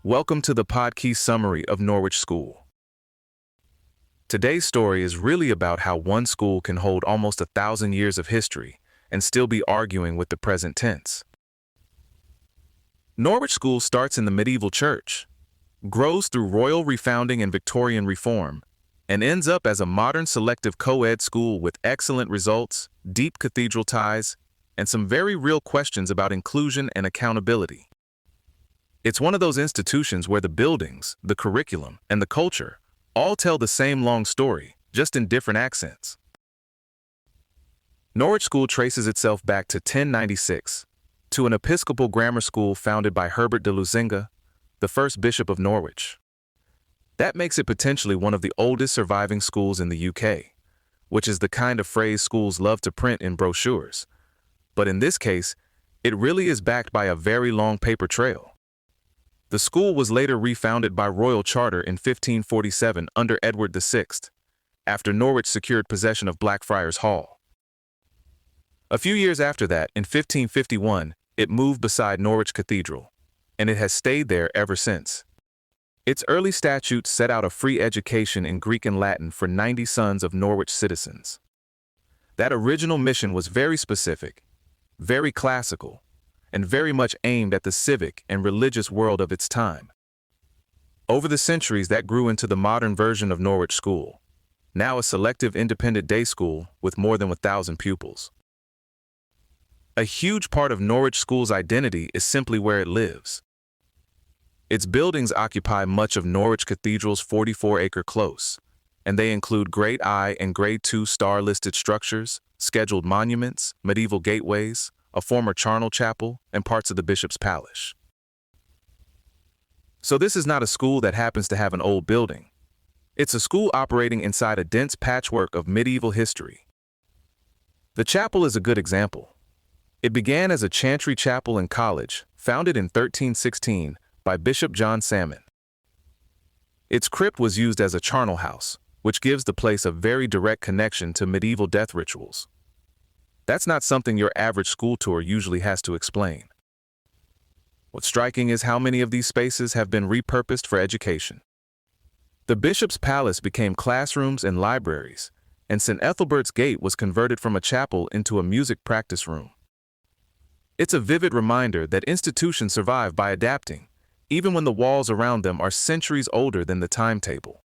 Welcome to the podcast summary of Norwich School. Today's story is really about how one school can hold almost 1,000 years of history and still be arguing with the present tense. Norwich School starts in the medieval church, grows through royal refounding and Victorian reform, and ends up as a modern selective co-ed school with excellent results, deep cathedral ties, and some very real questions about inclusion and accountability. It's one of those institutions where the buildings, the curriculum, and the culture all tell the same long story, just in different accents. Norwich School traces itself back to 1096, to an Episcopal grammar school founded by Herbert de Lusignan, the first Bishop of Norwich. That makes it potentially one of the oldest surviving schools in the UK, which is the kind of phrase schools love to print in brochures. But in this case, it really is backed by a very long paper trail. The school was later refounded by royal charter in 1547 under Edward VI, after Norwich secured possession of Blackfriars Hall. A few years after that, in 1551, it moved beside Norwich Cathedral, and it has stayed there ever since. Its early statutes set out a free education in Greek and Latin for 90 sons of Norwich citizens. That original mission was very specific, very classical, and very much aimed at the civic and religious world of its time. Over the centuries, that grew into the modern version of Norwich School, now a selective independent day school with more than 1,000 pupils. A huge part of Norwich School's identity is simply where it lives. Its buildings occupy much of Norwich Cathedral's 44-acre close, and they include Grade I and Grade II star-listed structures, scheduled monuments, medieval gateways, a former charnel chapel, and parts of the bishop's palace. So this is not a school that happens to have an old building. It's a school operating inside a dense patchwork of medieval history. The chapel is a good example. It began as a chantry chapel and college, founded in 1316 by Bishop John Salmon. Its crypt was used as a charnel house, which gives the place a very direct connection to medieval death rituals. That's not something your average school tour usually has to explain. What's striking is how many of these spaces have been repurposed for education. The bishop's palace became classrooms and libraries, and St. Ethelbert's Gate was converted from a chapel into a music practice room. It's a vivid reminder that institutions survive by adapting, even when the walls around them are centuries older than the timetable.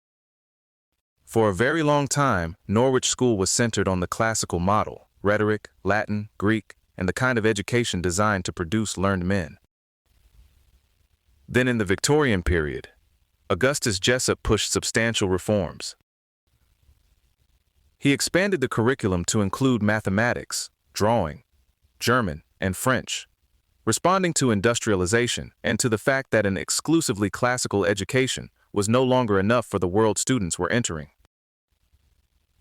For a very long time, Norwich School was centered on the classical model: rhetoric, Latin, Greek, and the kind of education designed to produce learned men. Then in the Victorian period, Augustus Jessup pushed substantial reforms. He expanded the curriculum to include mathematics, drawing, German, and French, responding to industrialization and to the fact that an exclusively classical education was no longer enough for the world students were entering.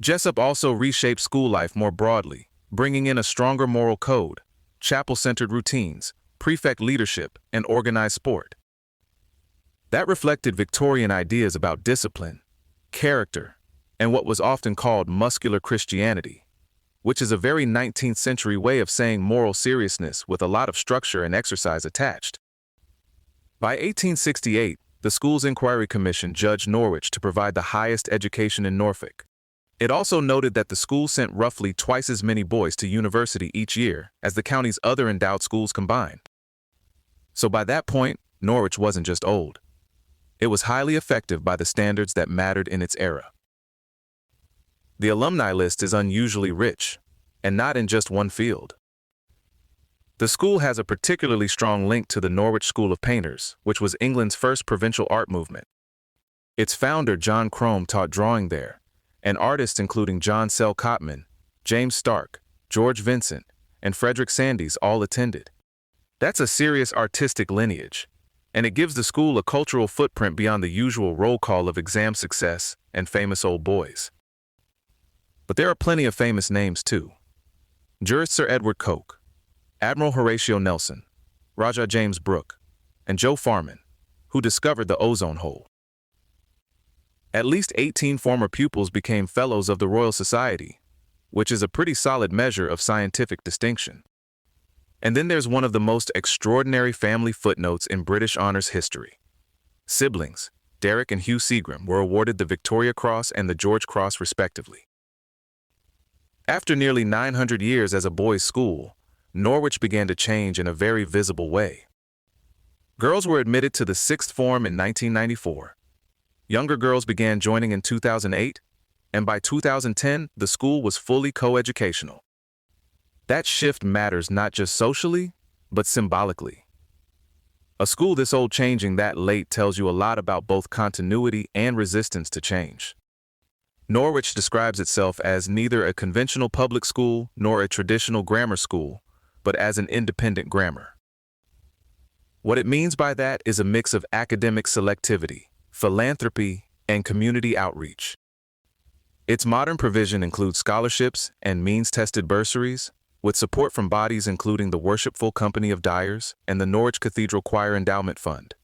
Jessup also reshaped school life more broadly, bringing in a stronger moral code, chapel-centered routines, prefect leadership, and organized sport. That reflected Victorian ideas about discipline, character, and what was often called muscular Christianity, which is a very 19th century way of saying moral seriousness with a lot of structure and exercise attached. By 1868, the school's Inquiry Commission judged Norwich to provide the highest education in Norfolk. It also noted that the school sent roughly twice as many boys to university each year as the county's other endowed schools combined. So by that point, Norwich wasn't just old. It was highly effective by the standards that mattered in its era. The alumni list is unusually rich, and not in just one field. The school has a particularly strong link to the Norwich School of Painters, which was England's first provincial art movement. Its founder, John Crome, taught drawing there, and artists including John Sell Cotman, James Stark, George Vincent, and Frederick Sandys all attended. That's a serious artistic lineage, and it gives the school a cultural footprint beyond the usual roll call of exam success and famous old boys. But there are plenty of famous names too. Jurist Sir Edward Coke, Admiral Horatio Nelson, Raja James Brooke, and Joe Farman, who discovered the ozone hole. At least 18 former pupils became Fellows of the Royal Society, which is a pretty solid measure of scientific distinction. And then there's one of the most extraordinary family footnotes in British honors history. Siblings, Derek and Hugh Seagram, were awarded the Victoria Cross and the George Cross respectively. After nearly 900 years as a boys' school, Norwich began to change in a very visible way. Girls were admitted to the sixth form in 1994. Younger girls began joining in 2008, and by 2010, the school was fully co-educational. That shift matters not just socially, but symbolically. A school this old changing that late tells you a lot about both continuity and resistance to change. Norwich describes itself as neither a conventional public school nor a traditional grammar school, but as an independent grammar. What it means by that is a mix of academic selectivity, philanthropy, and community outreach. Its modern provision includes scholarships and means-tested bursaries, with support from bodies including the Worshipful Company of Dyers and the Norwich Cathedral Choir Endowment Fund.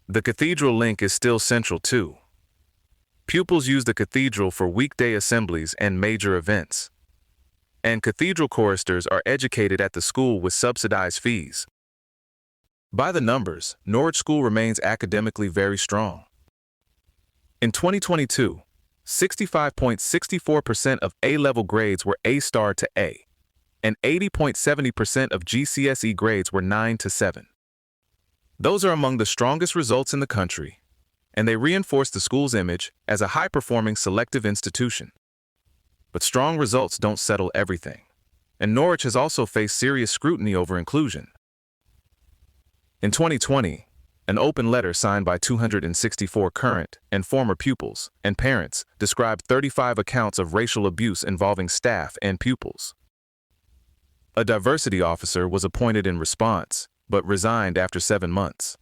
The cathedral link is still central too. Pupils use the cathedral for weekday assemblies and major events. And cathedral choristers are educated at the school with subsidized fees. By the numbers, Norwich School remains academically very strong. In 2022, 65.64% of A-level grades were A-star to A, and 80.70% of GCSE grades were 9 to 7. Those are among the strongest results in the country, and they reinforce the school's image as a high-performing selective institution. But strong results don't settle everything, and Norwich has also faced serious scrutiny over inclusion. In 2020, an open letter signed by 264 current and former pupils and parents described 35 accounts of racial abuse involving staff and pupils. A diversity officer was appointed in response, but resigned after 7 months.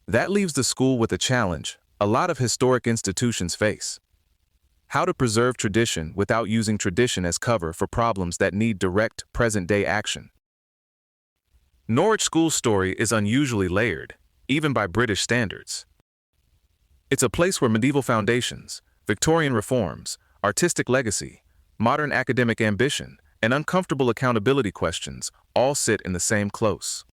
That leaves the school with a challenge a lot of historic institutions face: how to preserve tradition without using tradition as cover for problems that need direct, present-day action. Norwich School's story is unusually layered, even by British standards. It's a place where medieval foundations, Victorian reforms, artistic legacy, modern academic ambition, and uncomfortable accountability questions all sit in the same close.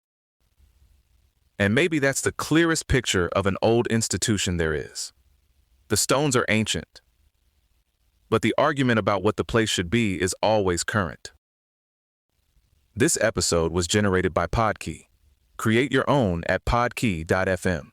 And maybe that's the clearest picture of an old institution there is. The stones are ancient, but the argument about what the place should be is always current. This episode was generated by Podkey. Create your own at podkey.fm.